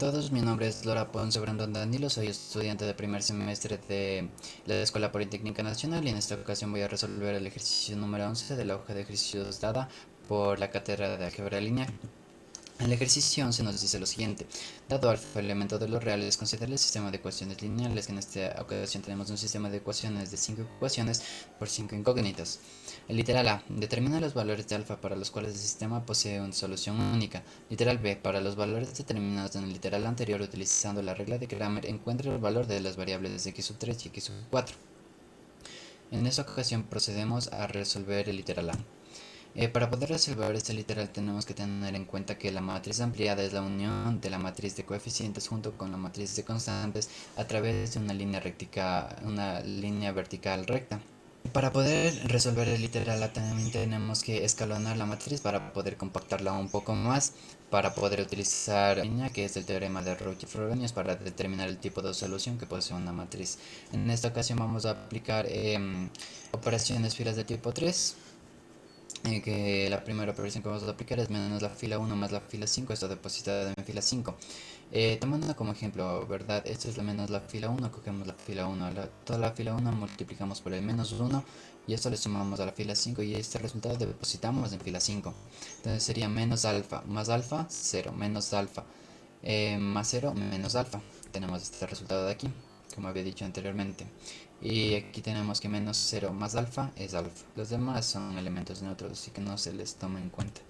Todos, mi nombre es Lora Ponce Brandon Danilo, soy estudiante de primer semestre de la Escuela Politécnica Nacional y en esta ocasión voy a resolver el ejercicio número 11 de la hoja de ejercicios dada por la cátedra de álgebra lineal. En el ejercicio 11 nos dice lo siguiente: dado alfa elemento de los reales, considera el sistema de ecuaciones lineales, que en esta ocasión tenemos un sistema de ecuaciones de 5 ecuaciones por 5 incógnitas. El literal A: determina los valores de alfa para los cuales el sistema posee una solución única. Literal B: para los valores determinados en el literal anterior utilizando la regla de Kramer, encuentra el valor de las variables de x3 y x4. En esta ocasión procedemos a resolver el literal A. Para poder resolver este literal tenemos que tener en cuenta que la matriz ampliada es la unión de la matriz de coeficientes junto con la matriz de constantes a través de una línea vertical recta. Para poder resolver el literal A también tenemos que escalonar la matriz para poder compactarla un poco más, para poder utilizar la línea que es el teorema de Ricci-Frobenius para determinar el tipo de solución que posee una matriz. En esta ocasión vamos a aplicar operaciones filas de tipo 3, que la primera operación que vamos a aplicar es menos la fila 1 más la fila 5, esto depositada en fila 5. Tomando como ejemplo, ¿verdad? Esto es la menos la fila 1, cogemos la fila 1, toda la fila 1 multiplicamos por el menos 1 y esto le sumamos a la fila 5 y este resultado depositamos en fila 5. Entonces sería menos alfa más alfa, 0, menos alfa más 0, menos alfa. Tenemos este resultado de aquí, como había dicho anteriormente. Y aquí tenemos que menos 0 más alfa es alfa. Los demás son elementos neutros, así que no se les toma en cuenta.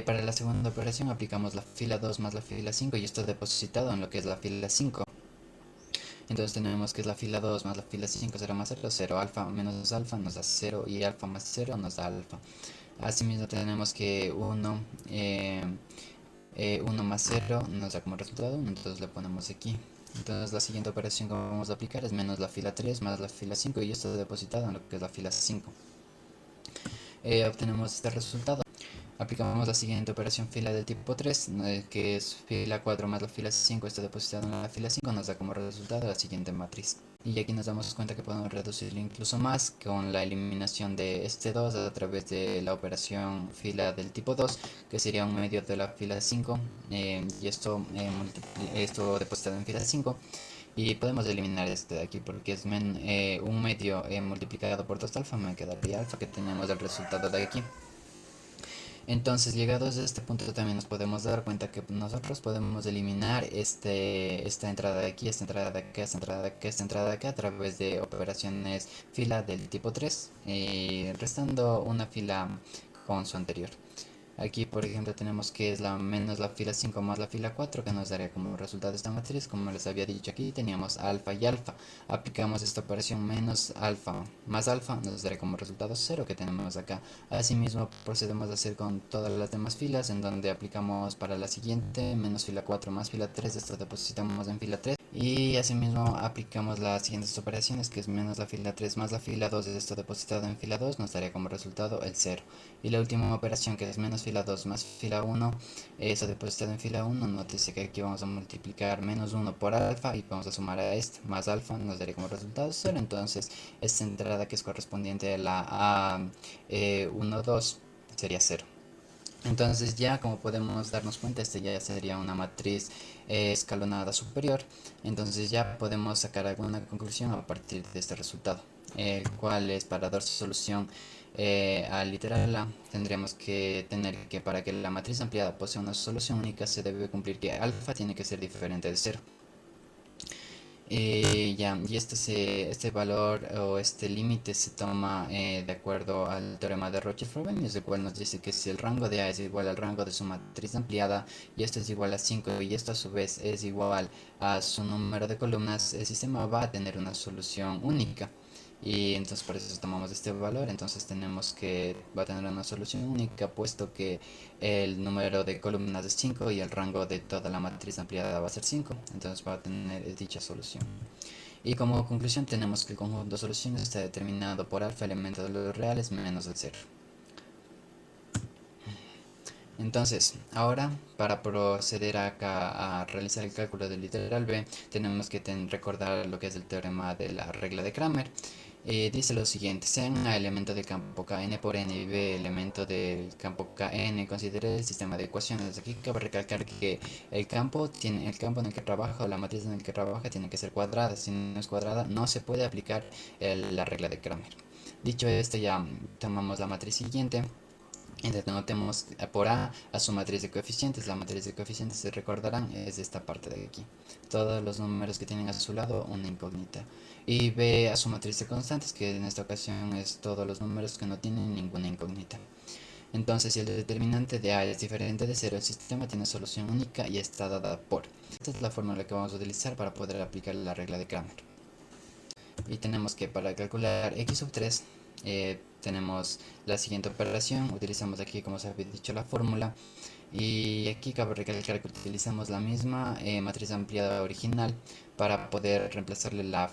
Para la segunda operación aplicamos la fila 2 más la fila 5 y esto depositado en lo que es la fila 5. Entonces tenemos que es la fila 2 más la fila 5, 0 más 0, 0 alfa menos alfa nos da 0 y alfa más 0 nos da alfa. Asimismo tenemos que 1 más 0 nos da como resultado 1, entonces le ponemos aquí. Entonces la siguiente operación que vamos a aplicar es menos la fila 3 más la fila 5 y esto depositado en lo que es la fila 5. Obtenemos este resultado. Aplicamos la siguiente operación fila del tipo 3, que es fila 4 más la fila 5, esto depositado en la fila 5 nos da como resultado la siguiente matriz. Y aquí nos damos cuenta que podemos reducirlo incluso más con la eliminación de este 2 a través de la operación fila del tipo 2, que sería un medio de la fila 5, y esto depositado en fila 5. Y podemos eliminar este de aquí porque es un medio multiplicado por 2 alfa, me quedaría alfa, que tenemos el resultado de aquí. Entonces, llegados a este punto también nos podemos dar cuenta que nosotros podemos eliminar esta entrada de aquí, esta entrada de acá, esta entrada de acá, esta entrada de acá a través de operaciones fila del tipo 3, restando una fila con su anterior. Aquí, por ejemplo, tenemos que es la menos la fila 5 más la fila 4, que nos daría como resultado esta matriz. Como les había dicho, aquí teníamos alfa y alfa. Aplicamos esta operación menos alfa más alfa, nos daría como resultado 0 que tenemos acá. Asimismo, procedemos a hacer con todas las demás filas, en donde aplicamos para la siguiente menos fila 4 más fila 3, esto depositamos en fila 3. Y asimismo aplicamos las siguientes operaciones, que es menos la fila 3 más la fila 2, esto depositado en fila 2, nos daría como resultado el 0. Y la última operación, que es menos fila 2 más fila 1, eso depositado en fila 1, nótese que aquí vamos a multiplicar menos 1 por alfa y vamos a sumar a este más alfa, nos daría como resultado 0. Entonces esta entrada, que es correspondiente a la A1, 2, sería 0. Entonces ya como podemos darnos cuenta, este ya sería una matriz escalonada superior. Entonces ya podemos sacar alguna conclusión a partir de este resultado, el cual es: para dar su solución al literal A, tendríamos que tener que para que la matriz ampliada posea una solución única se debe cumplir que alfa tiene que ser diferente de 0. Y este valor o este límite se toma de acuerdo al teorema de Ricci-Frobenius, el cual nos dice que si el rango de A es igual al rango de su matriz ampliada y esto es igual a 5 y esto a su vez es igual a su número de columnas, el sistema va a tener una solución única. Y entonces por eso tomamos este valor, entonces tenemos que va a tener una solución única, puesto que el número de columnas es 5 y el rango de toda la matriz ampliada va a ser 5, entonces va a tener dicha solución. Y como conclusión tenemos que el conjunto de soluciones está determinado por alfa elementos de los reales menos el 0. Entonces, ahora para proceder acá a realizar el cálculo del literal B, tenemos que recordar lo que es el teorema de la regla de Kramer. Dice lo siguiente: sean A elemento del campo Kn por n y B elemento del campo Kn, considere el sistema de ecuaciones. Aquí cabe recalcar que el campo en el que trabaja o la matriz en el que trabaja tiene que ser cuadrada. Si no es cuadrada, no se puede aplicar la regla de Kramer. Dicho esto, ya tomamos la matriz siguiente. Entonces notemos por A su matriz de coeficientes. La matriz de coeficientes, se recordarán, es esta parte de aquí. Todos los números que tienen a su lado una incógnita. Y B a su matriz de constantes, que en esta ocasión es todos los números que no tienen ninguna incógnita. Entonces, si el determinante de A es diferente de cero, el sistema tiene solución única y está dada por. Esta es la fórmula que vamos a utilizar para poder aplicar la regla de Kramer. Y tenemos que para calcular x sub 3 tenemos la siguiente operación. Utilizamos aquí, como se había dicho, la fórmula. Y aquí cabe recalcar que utilizamos la misma matriz ampliada original para poder reemplazarle la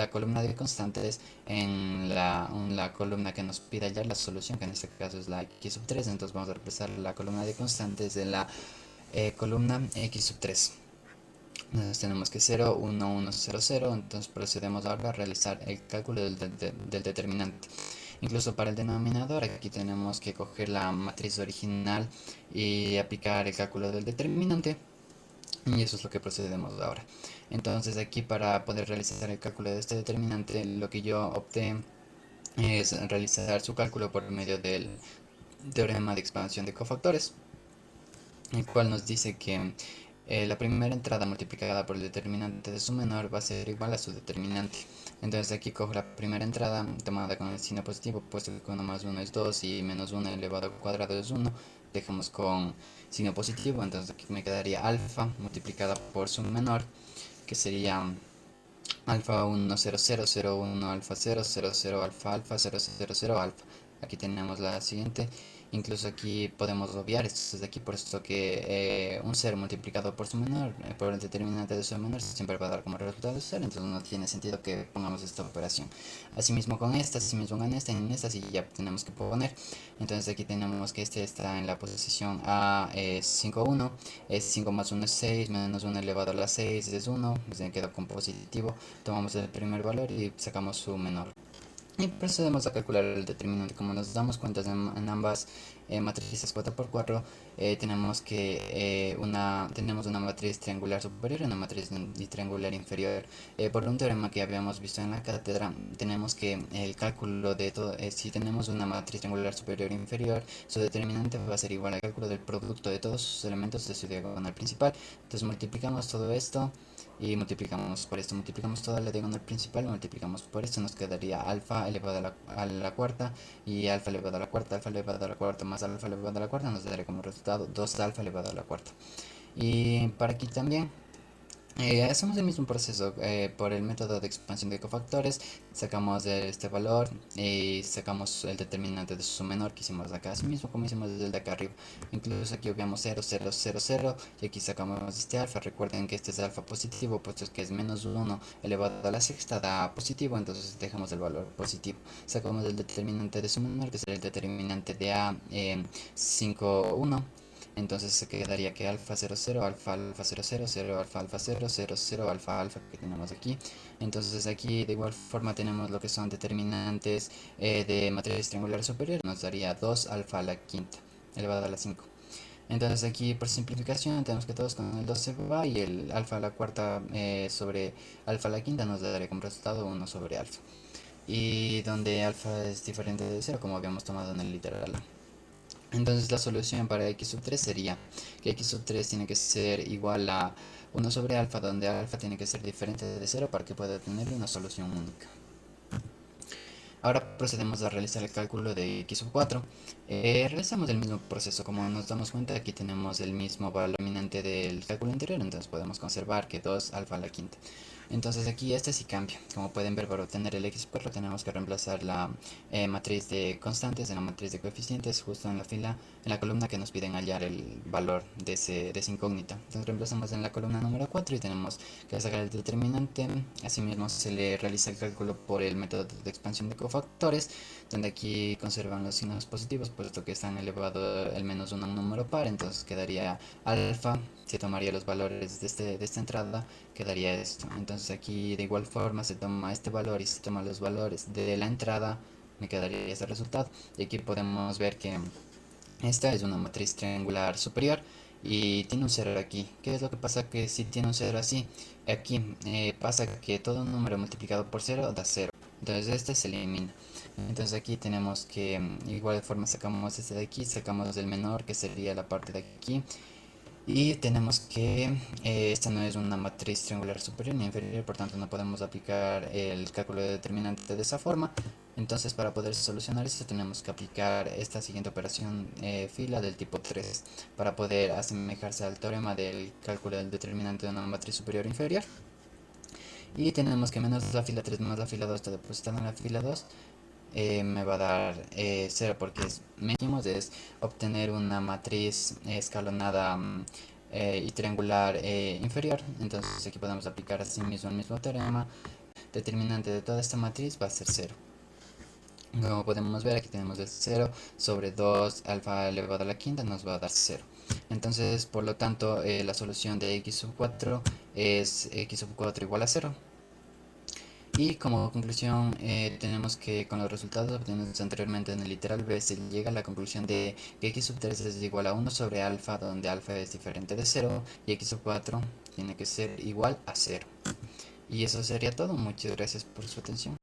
columna de constantes en la columna que nos pide hallar la solución, que en este caso es la x sub 3. Entonces vamos a reemplazar la columna de constantes en la columna x sub 3. Entonces tenemos que 0, 1, 1, 0, 0. Entonces procedemos ahora a realizar el cálculo del determinante. Incluso para el denominador, aquí tenemos que coger la matriz original y aplicar el cálculo del determinante. Y eso es lo que procedemos ahora. Entonces aquí, para poder realizar el cálculo de este determinante, lo que yo opté es realizar su cálculo por medio del teorema de expansión de cofactores, el cual nos dice que la primera entrada multiplicada por el determinante de su menor va a ser igual a su determinante. Entonces aquí cojo la primera entrada tomada con el signo positivo, puesto que 1 más 1 es 2 y menos 1 elevado al cuadrado es 1. Dejamos con signo positivo, entonces aquí me quedaría alfa multiplicada por su menor, que sería alfa 1, 0, 0, 0, 1, alfa 0, 0, 0, alfa, alfa, 0, 0, 0, alfa. Aquí tenemos la siguiente. Incluso aquí podemos obviar esto de aquí, por esto que un 0 multiplicado por su menor, por el determinante de su menor, siempre va a dar como resultado 0, entonces no tiene sentido que pongamos esta operación. Asimismo con esta, asimismo con esta, en esta sí ya tenemos que poner. Entonces aquí tenemos que este está en la posición A, 5, 1, es 5 más 1 es 6, menos 1 elevado a la 6 es 1, se queda con positivo. Tomamos el primer valor y sacamos su menor. Y procedemos a calcular el determinante. Como nos damos cuenta en ambas matrices 4×4, tenemos una matriz triangular superior y una matriz triangular inferior. Por un teorema que habíamos visto en la cátedra, tenemos que el cálculo de todo, si tenemos una matriz triangular superior e inferior, su determinante va a ser igual al cálculo del producto de todos sus elementos de su diagonal principal. Entonces multiplicamos todo esto y multiplicamos por esto, multiplicamos toda la diagonal principal, multiplicamos por esto, nos quedaría alfa elevado a la cuarta y alfa elevado a la cuarta, alfa elevado a la cuarta más alfa elevado a la cuarta, nos daría como resultado 2 alfa elevado a la cuarta. Y para aquí también hacemos el mismo proceso por el método de expansión de cofactores. Sacamos este valor y sacamos el determinante de su menor que hicimos acá, así mismo como hicimos desde el de acá arriba. Incluso aquí obviamos 0, 0, 0, 0 y aquí sacamos este alfa. Recuerden que este es alfa positivo, puesto que es menos 1 elevado a la sexta da positivo, entonces dejamos el valor positivo. Sacamos el determinante de su menor, que será el determinante de A 5, 1. Entonces se quedaría que alfa 0, 0, alfa, alfa 0, 0, 0, alfa, alfa 0, 0, 0, alfa, alfa que tenemos aquí. Entonces aquí de igual forma tenemos lo que son determinantes de matriz triangular superior. Nos daría 2 alfa a la quinta elevado a la 5. Entonces aquí por simplificación tenemos que todos con el 2 se va y el alfa a la cuarta sobre alfa a la quinta nos daría como resultado 1 sobre alfa. Y donde alfa es diferente de 0 como habíamos tomado en el literal A. Entonces la solución para x sub 3 sería que x sub 3 tiene que ser igual a 1 sobre alfa, donde alfa tiene que ser diferente de 0 para que pueda tener una solución única. Ahora procedemos a realizar el cálculo de x sub 4. Realizamos el mismo proceso. Como nos damos cuenta, aquí tenemos el mismo valor dominante del cálculo anterior, entonces podemos conservar que 2 alfa a la quinta. Entonces aquí este sí cambia. Como pueden ver, para obtener el x sub 4 tenemos que reemplazar la matriz de constantes en la matriz de coeficientes justo en la columna que nos piden hallar el valor de esa incógnita. Entonces reemplazamos en la columna número 4 y tenemos que sacar el determinante. Asimismo se le realiza el cálculo por el método de expansión de cofactores, donde aquí conservan los signos positivos puesto que están elevado al menos un número par, entonces quedaría alfa, se tomaría los valores de esta entrada, quedaría esto. Entonces aquí de igual forma se toma este valor y se toma los valores de la entrada, me quedaría este resultado. Y aquí podemos ver que esta es una matriz triangular superior y tiene un cero aquí. ¿Qué es lo que pasa? Que si tiene un cero así, aquí pasa que todo número multiplicado por cero da cero. Entonces este se elimina. Entonces aquí tenemos que, igual de forma sacamos este de aquí, sacamos el menor que sería la parte de aquí. Y tenemos que esta no es una matriz triangular superior ni inferior, por tanto no podemos aplicar el cálculo de determinante de esa forma. Entonces para poder solucionar esto tenemos que aplicar esta siguiente operación fila del tipo 3 para poder asemejarse al teorema del cálculo del determinante de una matriz superior o inferior. Y tenemos que menos la fila 3 más la fila 2 está depositada en la fila 2 me va a dar 0 porque metimos es obtener una matriz escalonada y triangular inferior. Entonces aquí podemos aplicar así mismo el mismo teorema. Determinante de toda esta matriz va a ser cero. Como podemos ver, aquí tenemos el 0 sobre 2 alfa elevado a la quinta nos va a dar 0. Entonces, por lo tanto, la solución de x sub 4 es x sub 4 igual a 0. Y como conclusión, tenemos que con los resultados obtenidos anteriormente en el literal B se llega a la conclusión de que x sub 3 es igual a 1 sobre alfa, donde alfa es diferente de 0, y x sub 4 tiene que ser igual a 0. Y eso sería todo. Muchas gracias por su atención.